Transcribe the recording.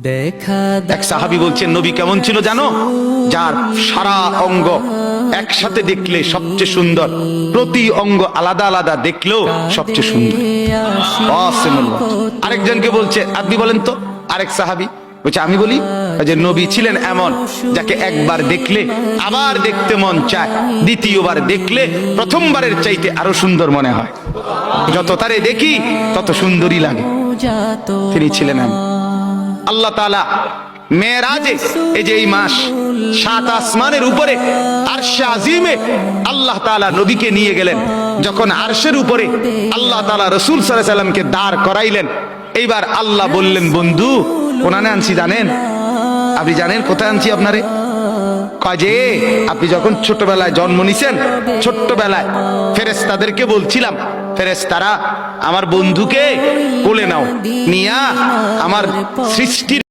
এক সাহাবী বলছেন, নবী কেমন ছিল জানো? যার সারা অঙ্গ একসাথে দেখলে সবচেয়ে সুন্দর, প্রতি অঙ্গ আলাদা আলাদা দেখলেও সবচেয়ে সুন্দর। আরেকজনকে বলছে, আপনি বলেন তো। আরেক সাহাবী বলছে, আমি বলি যে নবী ছিলেন এমন যাকে একবার দেখলে আবার দেখতে মন চায়, দ্বিতীয়বার দেখলে প্রথমবারের চাইতে আরো সুন্দর মনে হয়, যত তারে দেখি তত সুন্দরই লাগে। তিনি ছিলেন এমন। আল্লাহ তাআলা মেরাজে, এই যে এই মাস, 7 আসমানের উপরে আরশে আজিমে আল্লাহ তাআলা নবীকে নিয়ে গেলেন। যখন আরশের উপরে আল্লাহ তাআলা রাসূল সাল্লাল্লাহু আলাইহি সাল্লামকে দাঁড় করাইলেন, এইবার আল্লাহ বললেন, বন্ধু কোনানে আনছি জানেন? আপনি জানেন কোথায় আনছি আপনারে? কাজে আপনি যখন ছোটবেলায় জন্ম নিছেন, ছোট্টবেলায় ফেরেশতাদেরকে বলছিলাম, ফেরেশতারা আমার বন্ধুকে কোলে নাও, নিয়া আমার সৃষ্টির